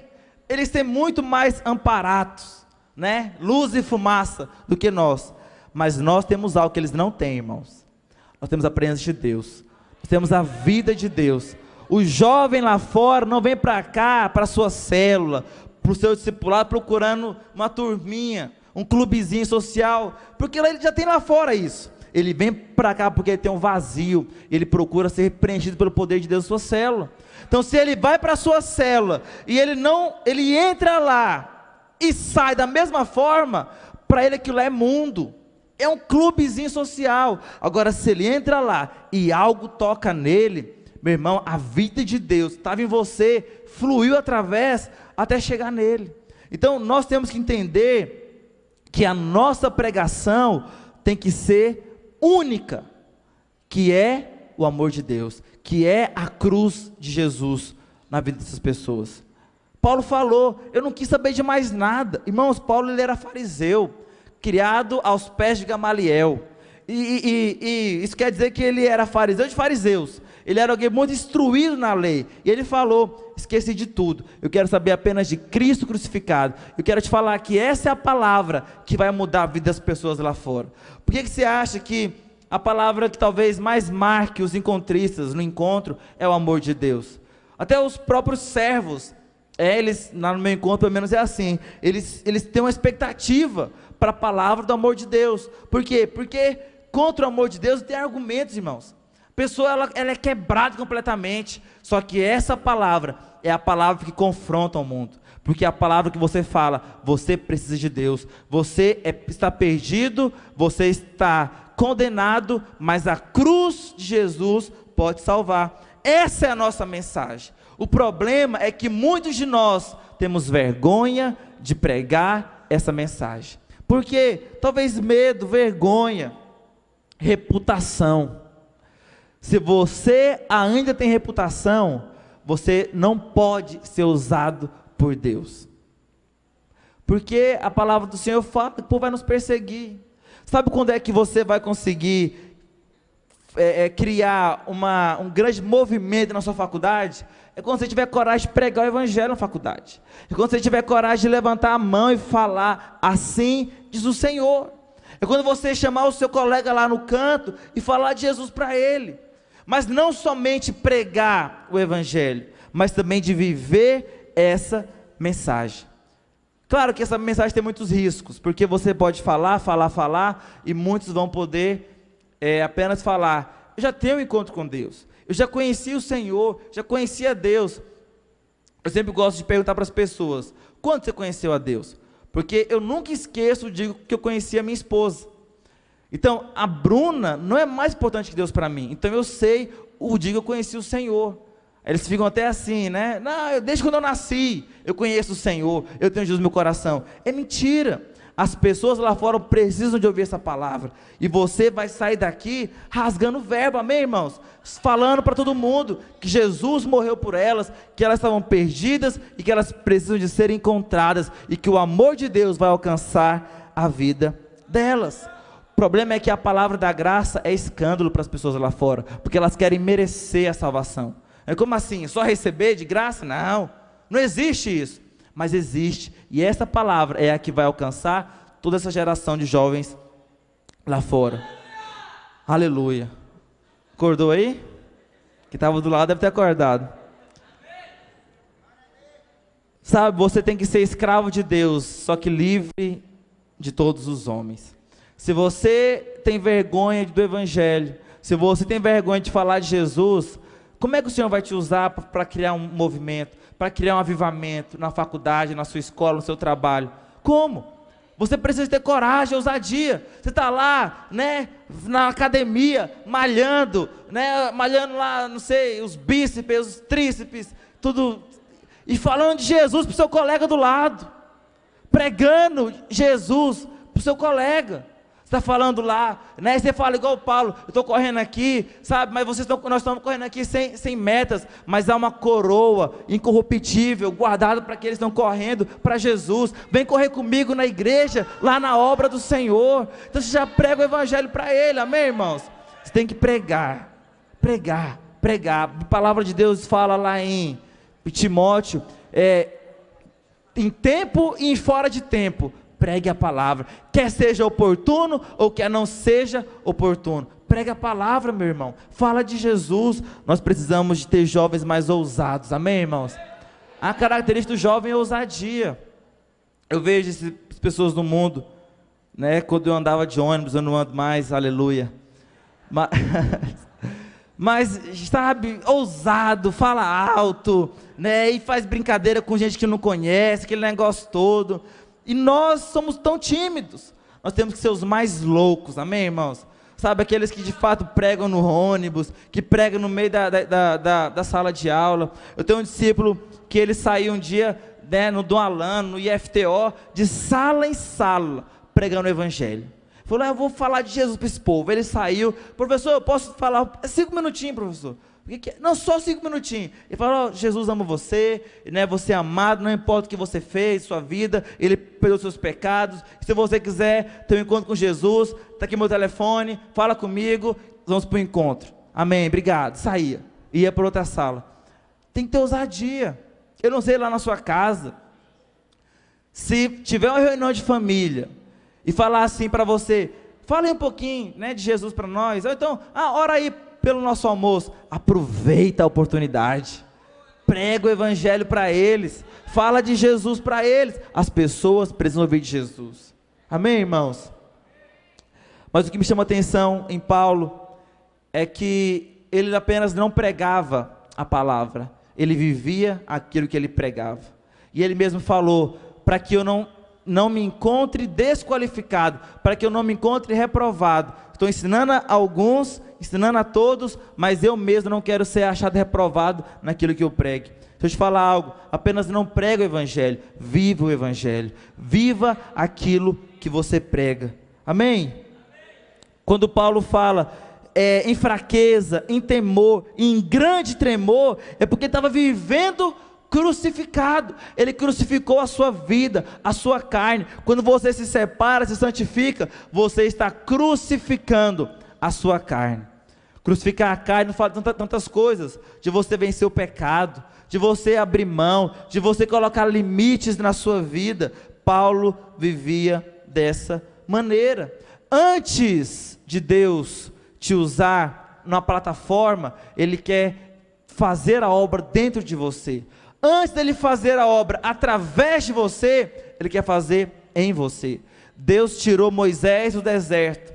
Eles têm muito mais amparatos, né? Luz e fumaça do que nós. Mas nós temos algo que eles não têm, irmãos. Nós temos a presença de Deus. Nós temos a vida de Deus. O jovem lá fora não vem para cá, para a sua célula, para o seu discipulado, procurando uma turminha, um clubezinho social, porque ele já tem lá fora isso. Ele vem para cá porque ele tem um vazio, ele procura ser preenchido pelo poder de Deus na sua célula. Então, se ele vai para a sua célula e ele entra lá e sai da mesma forma, para ele aquilo é mundo, é um clubezinho social. Agora, se ele entra lá e algo toca nele, meu irmão, a vida de Deus estava em você, fluiu através até chegar nele. Então, nós temos que entender que a nossa pregação tem que ser única, que é o amor de Deus, que é a cruz de Jesus na vida dessas pessoas. Paulo falou, eu não quis saber de mais nada. Irmãos, Paulo ele era fariseu, criado aos pés de Gamaliel, e isso quer dizer que ele era fariseu de fariseus, ele era alguém muito instruído na lei, e ele falou, esqueci de tudo, eu quero saber apenas de Cristo crucificado, eu quero te falar que essa é a palavra que vai mudar a vida das pessoas lá fora. Por que você acha que a palavra que talvez mais marque os encontristas no encontro é o amor de Deus? Até os próprios servos, eles, lá no meu encontro pelo menos é assim, eles têm uma expectativa para a palavra do amor de Deus. Por quê? Porque contra o amor de Deus tem argumentos, irmãos. A pessoa ela é quebrada completamente, só que essa palavra é a palavra que confronta o mundo, porque é a palavra que você fala, você precisa de Deus, você está perdido, você está condenado, mas a cruz de Jesus pode salvar. Essa é a nossa mensagem. O problema é que muitos de nós temos vergonha de pregar essa mensagem. Por quê? Talvez medo, vergonha, reputação. Se você ainda tem reputação, você não pode ser usado por Deus. Porque a palavra do Senhor fala que o povo vai nos perseguir. Sabe quando é que você vai conseguir criar um grande movimento na sua faculdade? É quando você tiver coragem de pregar o evangelho na faculdade. É quando você tiver coragem de levantar a mão e falar, assim diz o Senhor. É quando você chamar o seu colega lá no canto e falar de Jesus para ele. Mas não somente pregar o evangelho, mas também de viver essa mensagem. Claro que essa mensagem tem muitos riscos, porque você pode falar, e muitos vão poder apenas falar, eu já tenho um encontro com Deus, eu já conheci o Senhor, já conhecia Deus. Eu sempre gosto de perguntar para as pessoas, quando você conheceu a Deus? Porque eu nunca esqueço de que eu conheci a minha esposa. Então, a Bruna não é mais importante que Deus para mim. Então, eu sei o dia que eu conheci o Senhor. Eles ficam até assim, né? Não, desde quando eu nasci, eu conheço o Senhor, eu tenho Jesus no meu coração. É mentira. As pessoas lá fora precisam de ouvir essa palavra. E você vai sair daqui rasgando o verbo, amém, irmãos? Falando para todo mundo que Jesus morreu por elas, que elas estavam perdidas e que elas precisam de ser encontradas e que o amor de Deus vai alcançar a vida delas. O problema é que a palavra da graça é escândalo para as pessoas lá fora, porque elas querem merecer a salvação. Como assim? Só receber de graça? Não, não existe isso. Mas existe, e essa palavra é a que vai alcançar toda essa geração de jovens lá fora. Aleluia. Acordou aí? Que estava do lado deve ter acordado. Sabe, você tem que ser escravo de Deus, só que livre de todos os homens. Se você tem vergonha do evangelho, se você tem vergonha de falar de Jesus, como é que o Senhor vai te usar para criar um movimento, para criar um avivamento na faculdade, na sua escola, no seu trabalho? Como? Você precisa ter coragem, ousadia. Você está lá, né, na academia, malhando, né, malhando lá, não sei, os bíceps, os tríceps, tudo. e falando de Jesus para o seu colega do lado, pregando Jesus para o seu colega. Você está falando lá, né? Você fala igual o Paulo, eu estou correndo aqui, sabe? Mas nós estamos correndo aqui sem metas, mas há uma coroa incorruptível, guardada para aqueles que estão correndo para Jesus. Vem correr comigo na igreja, lá na obra do Senhor. Então você já prega o evangelho para ele, amém, irmãos? Você tem que pregar. A palavra de Deus fala lá em Timóteo, em tempo e em fora de tempo, pregue a palavra, quer seja oportuno ou quer não seja oportuno, pregue a palavra, meu irmão, fala de Jesus. Nós precisamos de ter jovens mais ousados, amém, irmãos? A característica do jovem é ousadia. Eu vejo essas pessoas no mundo, né? Quando eu andava de ônibus, eu não ando mais, aleluia, mas sabe, ousado, fala alto, né? E faz brincadeira com gente que não conhece, aquele negócio todo. E nós somos tão tímidos, nós temos que ser os mais loucos, amém, irmãos? Sabe, aqueles que de fato pregam no ônibus, que pregam no meio da sala de aula. Eu tenho um discípulo que ele saiu um dia, né, no Dom Alano, no IFTO, de sala em sala, pregando o evangelho. Falou, eu vou falar de Jesus para esse povo. Ele saiu, professor, eu posso falar 5 minutinhos, professor? Não, só 5 minutinhos. Ele falou, Jesus ama você, né? Você é amado, não importa o que você fez, sua vida, Ele perdoou seus pecados. Se você quiser ter um encontro com Jesus, está aqui meu telefone, fala comigo, vamos para o encontro. Amém, obrigado. Saía, ia para outra sala. Tem que ter ousadia. Eu não sei lá na sua casa, se tiver uma reunião de família e falar assim para você, fala aí um pouquinho, né, de Jesus para nós, ou então, ora aí pelo nosso almoço. Aproveita a oportunidade, prega o evangelho para eles, fala de Jesus para eles. As pessoas precisam ouvir de Jesus, amém, irmãos? Mas o que me chama a atenção em Paulo é que ele apenas não pregava a palavra, ele vivia aquilo que ele pregava. E ele mesmo falou, para que eu não me encontre desqualificado, para que eu não me encontre reprovado. Estou ensinando a alguns, ensinando a todos, mas eu mesmo não quero ser achado reprovado naquilo que eu prego. Deixa eu te falar algo, apenas não prega o evangelho, viva o evangelho, viva aquilo que você prega, amém? Quando Paulo fala em fraqueza, em temor, em grande tremor, é porque estava vivendo crucificado. Ele crucificou a sua vida, a sua carne. Quando você se separa, se santifica, você está crucificando a sua carne. Crucificar a carne não fala tantas coisas, de você vencer o pecado, de você abrir mão, de você colocar limites na sua vida. Paulo vivia dessa maneira. Antes de Deus te usar numa plataforma, Ele quer fazer a obra dentro de você. Antes dele fazer a obra através de você, Ele quer fazer em você. Deus tirou Moisés do deserto,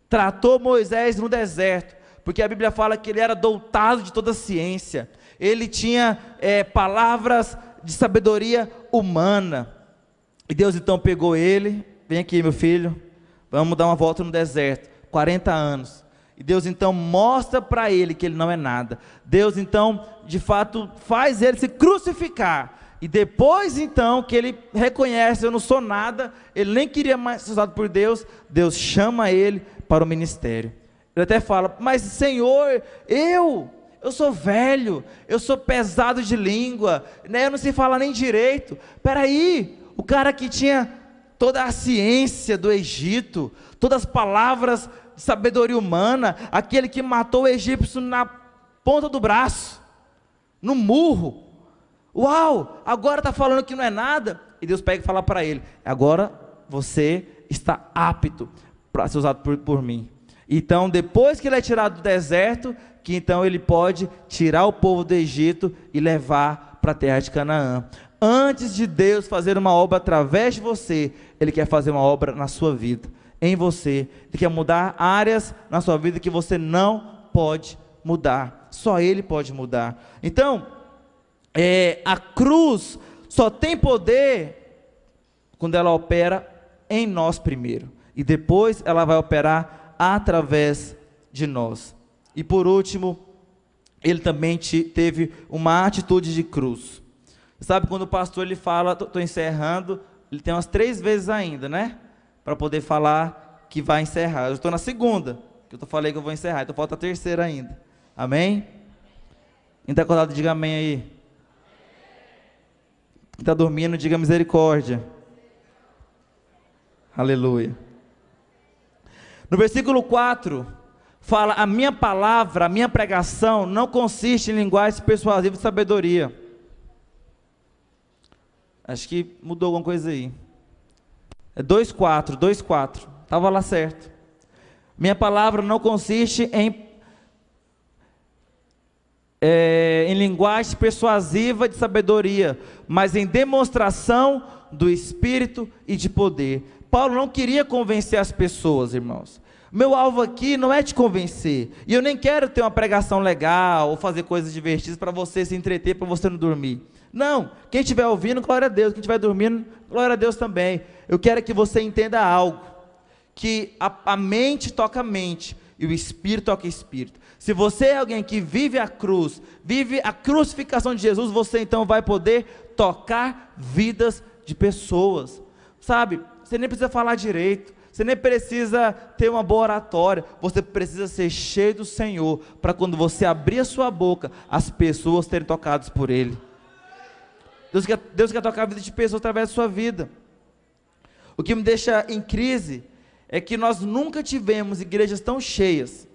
tratou Moisés no deserto, porque a Bíblia fala que ele era dotado de toda a ciência, ele tinha palavras de sabedoria humana, e Deus então pegou ele, vem aqui meu filho, vamos dar uma volta no deserto, 40 anos, e Deus então mostra para ele que ele não é nada. Deus então, de fato, faz ele se crucificar. E depois então que ele reconhece, eu não sou nada, ele nem queria mais ser usado por Deus, Deus chama ele para o ministério. Ele até fala, mas Senhor, eu sou velho, eu sou pesado de língua, né? Eu não sei falar nem direito. Peraí, o cara que tinha toda a ciência do Egito, todas as palavras de sabedoria humana, aquele que matou o egípcio na ponta do braço, no murro, uau, agora está falando que não é nada, e Deus pega e fala para ele, agora você está apto para ser usado por mim. Então depois que ele é tirado do deserto, que então ele pode tirar o povo do Egito e levar para a terra de Canaã. Antes de Deus fazer uma obra através de você, Ele quer fazer uma obra na sua vida, em você. Ele quer mudar áreas na sua vida que você não pode mudar, só Ele pode mudar. Então, a cruz só tem poder quando ela opera em nós primeiro, e depois ela vai operar através de nós. E por último, ele também teve uma atitude de cruz. Sabe, quando o pastor ele fala, estou encerrando, ele tem umas 3 vezes ainda, né? Para poder falar que vai encerrar. Eu estou na segunda, que eu falei que eu vou encerrar, então falta a terceira ainda. Amém? Quem está acordado, diga amém aí. Quem está dormindo, diga misericórdia. Aleluia. No versículo 4, fala: a minha palavra, a minha pregação não consiste em linguagem persuasiva de sabedoria. Acho que mudou alguma coisa aí. É 2:4, estava lá certo. Minha palavra não consiste em linguagem persuasiva de sabedoria, mas em demonstração do Espírito e de poder. Paulo não queria convencer as pessoas, irmãos. Meu alvo aqui não é te convencer, e eu nem quero ter uma pregação legal, ou fazer coisas divertidas para você se entreter, para você não dormir. Não, quem estiver ouvindo, glória a Deus, quem estiver dormindo, glória a Deus também. Eu quero que você entenda algo, que a mente toca a mente, e o Espírito toca o Espírito. Se você é alguém que vive a cruz, vive a crucificação de Jesus, você então vai poder tocar vidas de pessoas, sabe? Você nem precisa falar direito, você nem precisa ter uma boa oratória, você precisa ser cheio do Senhor, para quando você abrir a sua boca, as pessoas serem tocadas por Ele. Deus quer tocar a vida de pessoas através da sua vida. O que me deixa em crise é que nós nunca tivemos igrejas tão cheias,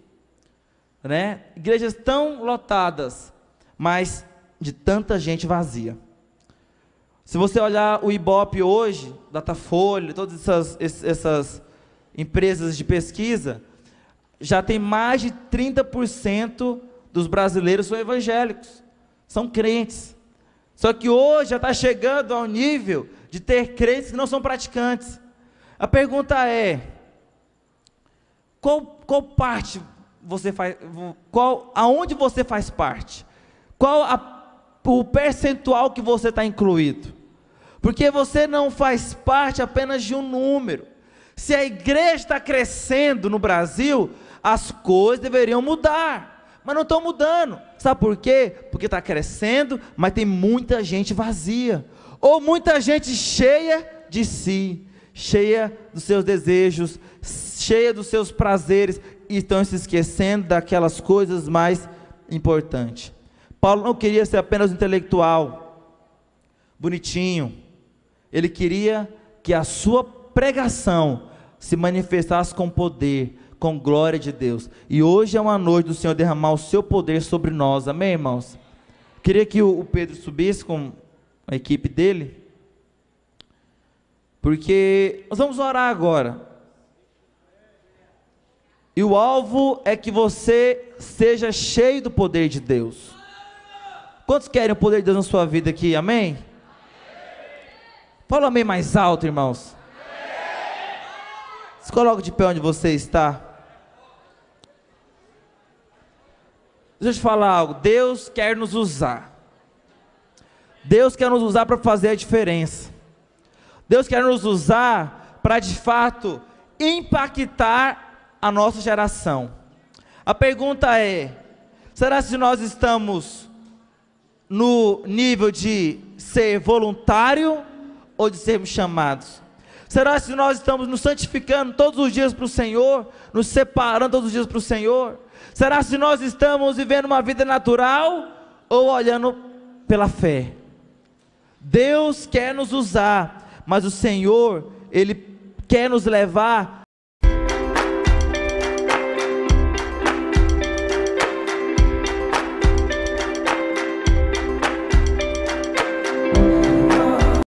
né? Igrejas tão lotadas, mas de tanta gente vazia. Se você olhar o Ibope hoje, Datafolha, todas essas empresas de pesquisa, já tem mais de 30% dos brasileiros são evangélicos, são crentes. Só que hoje já está chegando ao nível de ter crentes que não são praticantes. A pergunta é: qual parte você faz? Aonde você faz parte? Qual o percentual que você está incluído? Porque você não faz parte apenas de um número. Se a igreja está crescendo no Brasil, as coisas deveriam mudar, mas não estão mudando. Sabe por quê? Porque está crescendo, mas tem muita gente vazia, ou muita gente cheia de si, cheia dos seus desejos, cheia dos seus prazeres, e estão se esquecendo daquelas coisas mais importantes. Paulo não queria ser apenas um intelectual, bonitinho. Ele queria que a sua pregação se manifestasse com poder, com glória de Deus. E hoje é uma noite do Senhor derramar o seu poder sobre nós, amém, irmãos? Queria que o Pedro subisse com a equipe dele, porque nós vamos orar agora. E o alvo é que você seja cheio do poder de Deus. Quantos querem o poder de Deus na sua vida aqui, amém? Fala amém mais alto, irmãos. Se coloca de pé onde você está. Deixa eu te falar algo. Deus quer nos usar. Deus quer nos usar para fazer a diferença. Deus quer nos usar para de fato impactar a nossa geração. A pergunta é: será que nós estamos no nível de ser voluntário ou de sermos chamados? Será que nós estamos nos santificando todos os dias para o Senhor, nos separando todos os dias para o Senhor? Será que nós estamos vivendo uma vida natural ou olhando pela fé? Deus quer nos usar, mas o Senhor, Ele quer nos levar